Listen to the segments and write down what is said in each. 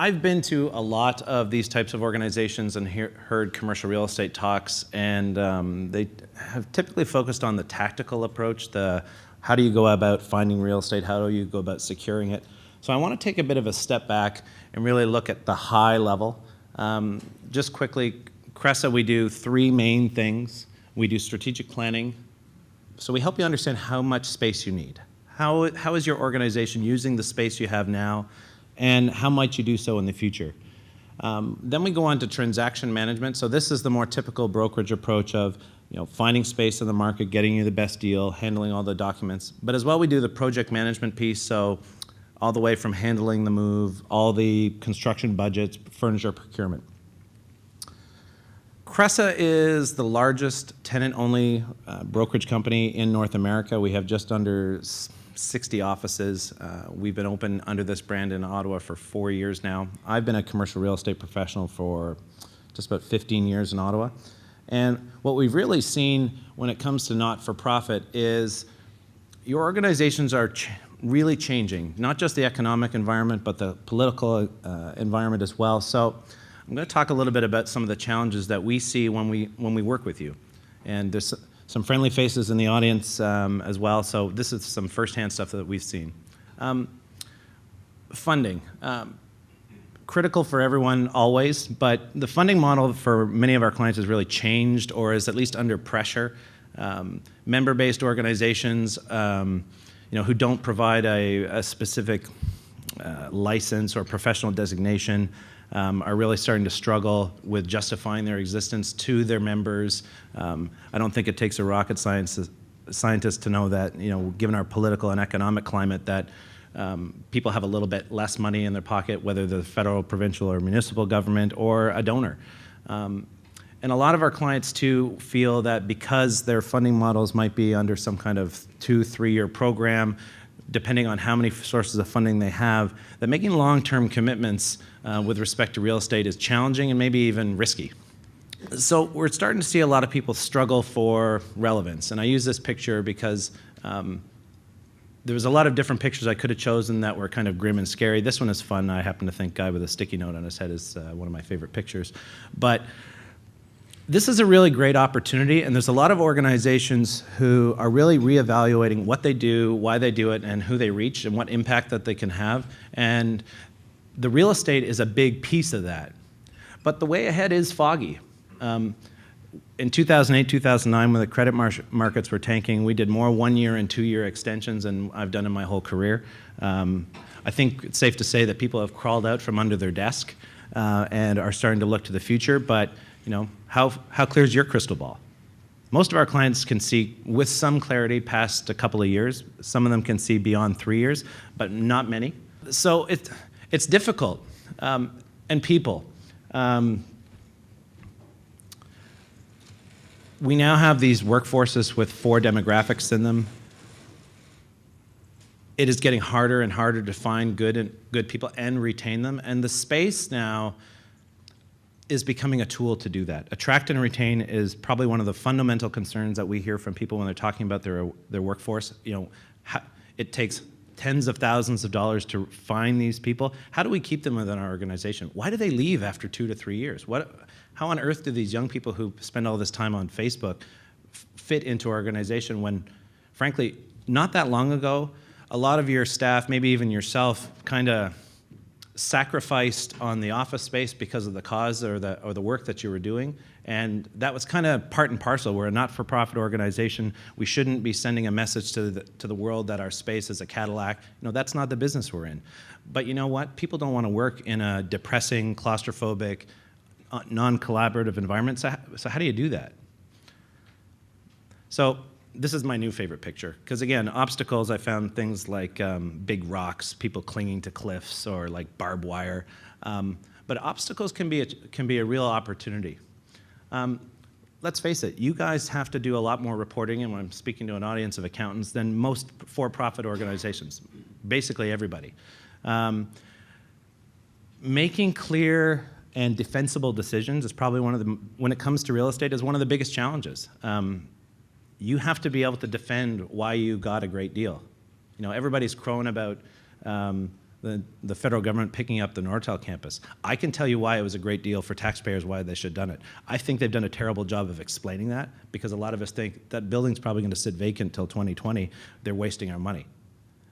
I've been to a lot of these types of organizations and heard commercial real estate talks, and they have typically focused on the tactical approach, the how do you go about finding real estate, how do you go about securing it. So I want to take a bit of a step back and really look at the high level. Just quickly, Cresa, we do three main things. We do strategic planning. So we help you understand how much space you need. How is your organization using the space you have now, and how might you do so in the future? Then we go on to transaction management. So this is the more typical brokerage approach of finding space in the market, getting you the best deal, handling all the documents. But as well, we do the project management piece, so all the way from handling the move, all the construction budgets, furniture procurement. Cresa is the largest tenant-only brokerage company in North America. We have just under 60 offices. We've been open under this brand in Ottawa for 4 years now. I've been a commercial real estate professional for just about 15 years in Ottawa. And what we've really seen when it comes to not-for-profit is your organizations are really changing, not just the economic environment, but the political environment as well. So I'm going to talk a little bit about some of the challenges that we see when we work with you. And there's some friendly faces in the audience as well, so this is some firsthand stuff that we've seen. Funding. Critical for everyone always, but the funding model for many of our clients has really changed or is at least under pressure. Member-based organizations who don't provide a specific license or professional designation are really starting to struggle with justifying their existence to their members. I don't think it takes a rocket scientist to know that, given our political and economic climate, that people have a little bit less money in their pocket, whether the federal, provincial, or municipal government, or a donor. And a lot of our clients, too, feel that because their funding models might be under some kind of 2-3 year program, depending on how many sources of funding they have, that making long-term commitments with respect to real estate is challenging and maybe even risky. So we're starting to see a lot of people struggle for relevance. And I use this picture because there was a lot of different pictures I could have chosen that were kind of grim and scary. This one is fun. I happen to think guy with a sticky note on his head is one of my favorite pictures. But this is a really great opportunity, and there's a lot of organizations who are really reevaluating what they do, why they do it, and who they reach, and what impact that they can have. And the real estate is a big piece of that. But the way ahead is foggy. In 2008, 2009, when the credit markets were tanking, we did more 1-year and 2-year extensions than I've done in my whole career. I think it's safe to say that people have crawled out from under their desk and are starting to look to the future, but how clear is your crystal ball? Most of our clients can see with some clarity past a couple of years. Some of them can see beyond 3 years, but not many. So it's difficult. And people. We now have these workforces with 4 demographics in them. It is getting harder and harder to find good people and retain them. And the space now is becoming a tool to do that. Attract and retain is probably one of the fundamental concerns that we hear from people when they're talking about their workforce. It takes tens of thousands of dollars to find these people. How do we keep them within our organization? Why do they leave after 2 to 3 years? How on earth do these young people who spend all this time on Facebook fit into our organization when, frankly, not that long ago, a lot of your staff, maybe even yourself, kind of sacrificed on the office space because of the cause or the work that you were doing, and that was kind of part and parcel. We're a not-for-profit organization. We shouldn't be sending a message to the world that our space is a Cadillac. That's not the business we're in. But you know what? People don't want to work in a depressing, claustrophobic, non-collaborative environment. So how do you do that? So this is my new favorite picture, because again, obstacles, I found things like big rocks, people clinging to cliffs, or like barbed wire. But obstacles can be a real opportunity. Let's face it, you guys have to do a lot more reporting, and when I'm speaking to an audience of accountants, than most for-profit organizations, basically everybody. Making clear and defensible decisions is probably when it comes to real estate, is one of the biggest challenges. You have to be able to defend why you got a great deal. Everybody's crowing about the federal government picking up the Nortel campus. I can tell you why it was a great deal for taxpayers, why they should have done it. I think they've done a terrible job of explaining that, because a lot of us think that building's probably going to sit vacant till 2020. They're wasting our money.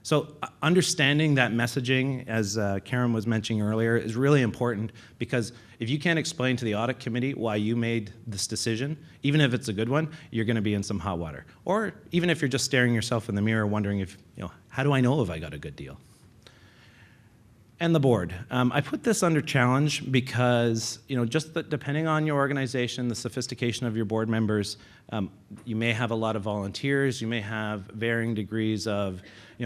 So understanding that messaging, as Karen was mentioning earlier, is really important, because if you can't explain to the audit committee why you made this decision, even if it's a good one, you're going to be in some hot water. Or even if you're just staring yourself in the mirror wondering if, how do I know if I got a good deal? And the board. I put this under challenge because, just depending on your organization, the sophistication of your board members, you may have a lot of volunteers, you may have varying degrees of,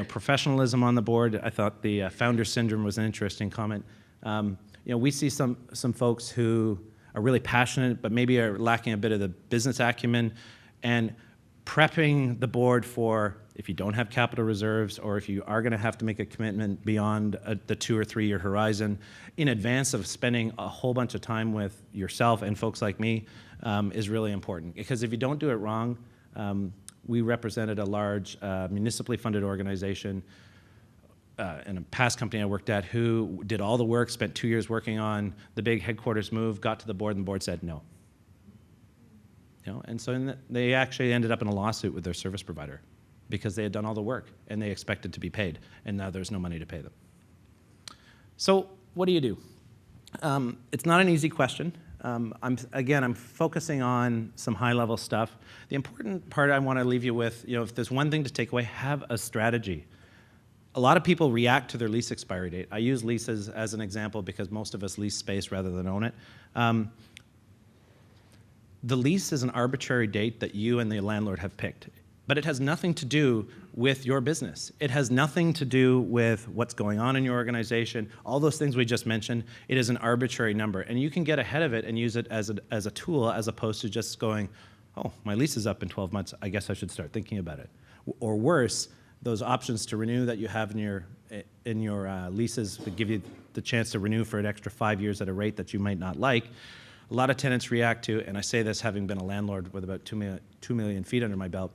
professionalism on the board. I thought the founder syndrome was an interesting comment. We see some folks who are really passionate, but maybe are lacking a bit of the business acumen, and prepping the board for, if you don't have capital reserves, or if you are going to have to make a commitment beyond the 2 or 3 year horizon, in advance of spending a whole bunch of time with yourself and folks like me, is really important. Because if you don't do it wrong, we represented a large municipally funded organization in a past company I worked at, who did all the work, spent 2 years working on the big headquarters move, got to the board, and the board said no. And so they actually ended up in a lawsuit with their service provider, because they had done all the work and they expected to be paid, and now there's no money to pay them. So what do you do? It's not an easy question. I'm focusing on some high-level stuff. The important part I want to leave you with, if there's one thing to take away, have a strategy. A lot of people react to their lease expiry date. I use leases as an example because most of us lease space rather than own it. The lease is an arbitrary date that you and the landlord have picked, but it has nothing to do with your business. It has nothing to do with what's going on in your organization, all those things we just mentioned. It is an arbitrary number, and you can get ahead of it and use it as a tool, as opposed to just going, oh, my lease is up in 12 months, I guess I should start thinking about it. Or worse, those options to renew that you have in your leases that give you the chance to renew for an extra 5 years at a rate that you might not like. A lot of tenants react to, and I say this having been a landlord with about 2 million feet under my belt,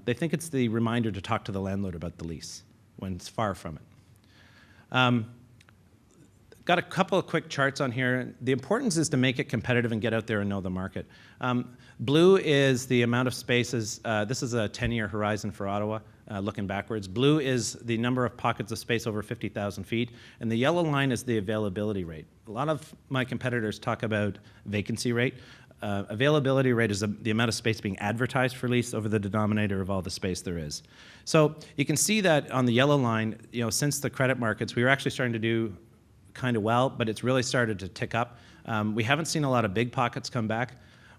they think it's the reminder to talk to the landlord about the lease, when it's far from it. Got a couple of quick charts on here. The importance is to make it competitive and get out there and know the market. Blue is the amount of spaces. This is a 10-year horizon for Ottawa, looking backwards. Blue is the number of pockets of space over 50,000 feet, and the yellow line is the availability rate. A lot of my competitors talk about vacancy rate. Availability rate is the amount of space being advertised for lease over the denominator of all the space there is. So you can see that on the yellow line, since the credit markets, we were actually starting to do kind of well, but it's really started to tick up. We haven't seen a lot of big pockets come back,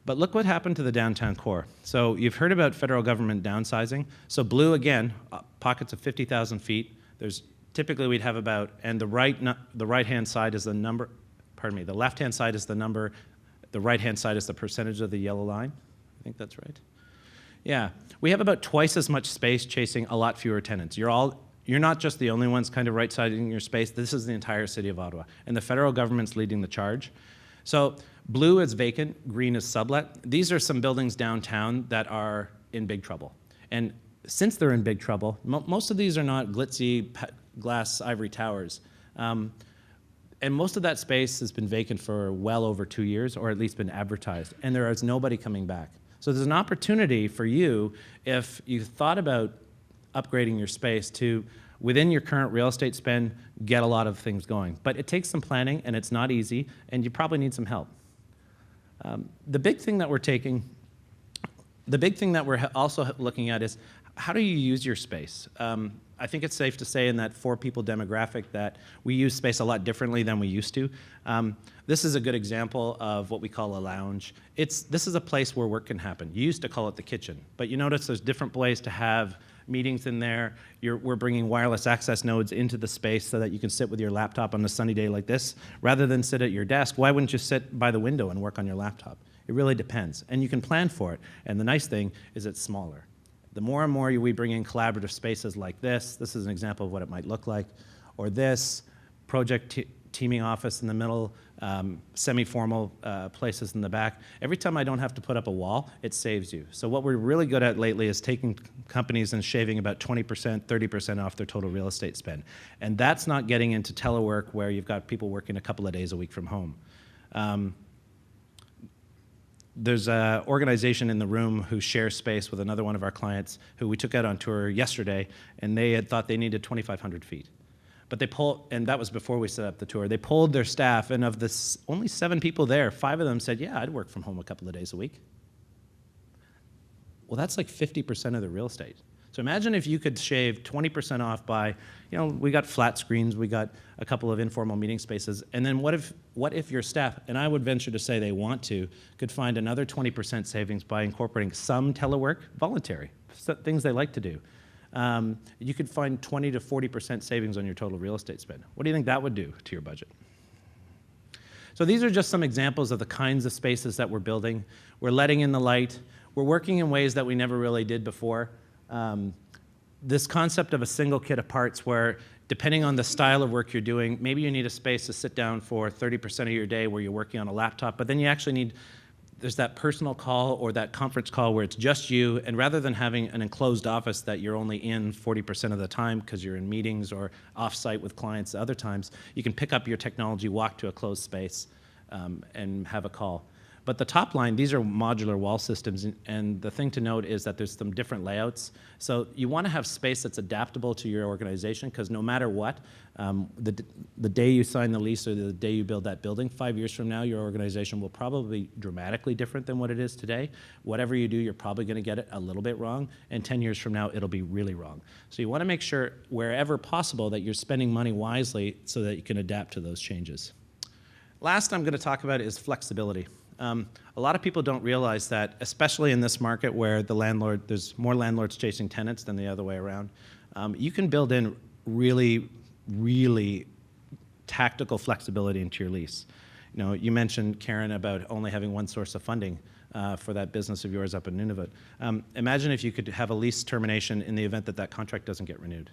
but look what happened to the downtown core. So you've heard about federal government downsizing. So blue, again, pockets of 50,000 feet. There's typically we'd have about, and the right-hand side is the number, pardon me, the left-hand side is the number, the right-hand side is the percentage of the yellow line. I think that's right. Yeah, we have about twice as much space chasing a lot fewer tenants. You're not just the only ones kind of right-siding your space. This is the entire city of Ottawa, and the federal government's leading the charge. So blue is vacant, green is sublet. These are some buildings downtown that are in big trouble. And since they're in big trouble, most of these are not glitzy glass ivory towers. And most of that space has been vacant for well over 2 years, or at least been advertised, and there is nobody coming back. So there's an opportunity for you, if you thought about upgrading your space, to, within your current real estate spend, get a lot of things going. But it takes some planning, and it's not easy, and you probably need some help. The big thing that we're also looking at is, how do you use your space? I think it's safe to say in that 4 people demographic that we use space a lot differently than we used to. This is a good example of what we call a lounge. This is a place where work can happen. You used to call it the kitchen, but you notice there's different ways to have meetings in there. We're bringing wireless access nodes into the space so that you can sit with your laptop on a sunny day like this. Rather than sit at your desk, why wouldn't you sit by the window and work on your laptop? It really depends, and you can plan for it. And the nice thing is it's smaller. The more and more we bring in collaborative spaces like this is an example of what it might look like, or this project teaming office in the middle, semi-formal places in the back. Every time I don't have to put up a wall, it saves you. So what we're really good at lately is taking companies and shaving about 20%, 30% off their total real estate spend. And that's not getting into telework where you've got people working a couple of days a week from home. There's an organization in the room who shares space with another one of our clients who we took out on tour yesterday, and they had thought they needed 2,500 feet. But they pulled, and that was before we set up the tour, they polled their staff, and of the only 7 people there, 5 of them said, yeah, I'd work from home a couple of days a week. Well, that's like 50% of the real estate. So imagine if you could shave 20% off by, we got flat screens, we got a couple of informal meeting spaces, and then what if your staff, and I would venture to say they want to, could find another 20% savings by incorporating some telework, voluntary, things they like to do. You could find 20 to 40% savings on your total real estate spend. What do you think that would do to your budget? So these are just some examples of the kinds of spaces that we're building. We're letting in the light. We're working in ways that we never really did before. This concept of a single kit of parts where, depending on the style of work you're doing, maybe you need a space to sit down for 30% of your day where you're working on a laptop, but then you actually need, there's that personal call or that conference call where it's just you, and rather than having an enclosed office that you're only in 40% of the time because you're in meetings or off-site with clients other times, you can pick up your technology, walk to a closed space, and have a call. But the top line, these are modular wall systems, and the thing to note is that there's some different layouts. So you want to have space that's adaptable to your organization, because no matter what, the day you sign the lease or the day you build that building, 5 years from now, your organization will probably be dramatically different than what it is today. Whatever you do, you're probably going to get it a little bit wrong, and 10 years from now, it'll be really wrong. So you want to make sure, wherever possible, that you're spending money wisely so that you can adapt to those changes. Last I'm going to talk about is flexibility. A lot of people don't realize that, especially in this market where there's more landlords chasing tenants than the other way around, you can build in really, really tactical flexibility into your lease. You mentioned, Karen, about only having one source of funding for that business of yours up in Nunavut. Imagine if you could have a lease termination in the event that that contract doesn't get renewed.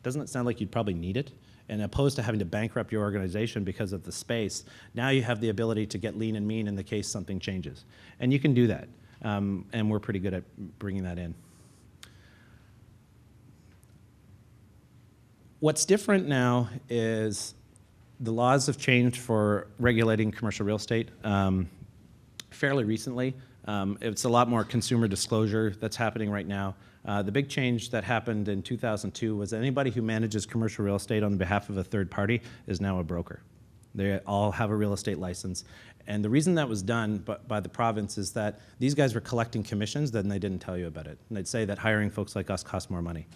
Doesn't it sound like you'd probably need it? And opposed to having to bankrupt your organization because of the space, now you have the ability to get lean and mean in the case something changes. And you can do that, and we're pretty good at bringing that in. What's different now is the laws have changed for regulating commercial real estate fairly recently. It's a lot more consumer disclosure that's happening right now. The big change that happened in 2002 was that anybody who manages commercial real estate on behalf of a third party is now a broker. They all have a real estate license. And the reason that was done by the province is that these guys were collecting commissions, then they didn't tell you about it. And they'd say that hiring folks like us costs more money.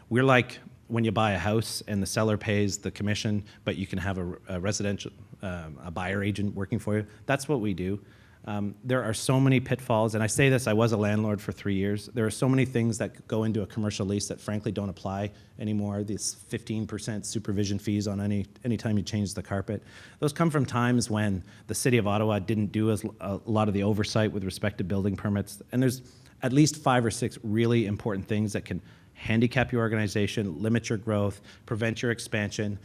We're like when you buy a house and the seller pays the commission, but you can have a residential, a buyer agent working for you. That's what we do. There are so many pitfalls, and I say this, I was a landlord for 3 years. There are so many things that go into a commercial lease that frankly don't apply anymore. These 15% supervision fees on any time you change the carpet. Those come from times when the city of Ottawa didn't do a lot of the oversight with respect to building permits. And there's at least 5 or 6 really important things that can handicap your organization, limit your growth, prevent your expansion,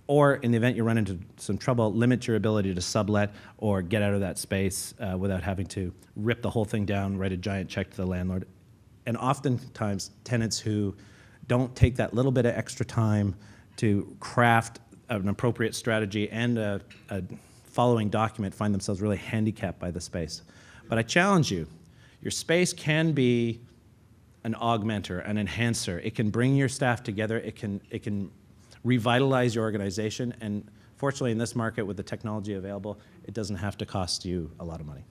or in the event you run into some trouble, limit your ability to sublet or get out of that space without having to rip the whole thing down, write a giant check to the landlord. And oftentimes, tenants who don't take that little bit of extra time to craft an appropriate strategy and a following document find themselves really handicapped by the space. But I challenge you, your space can be an augmenter, an enhancer. It can bring your staff together. It can revitalize your organization, and fortunately in this market with the technology available, it doesn't have to cost you a lot of money.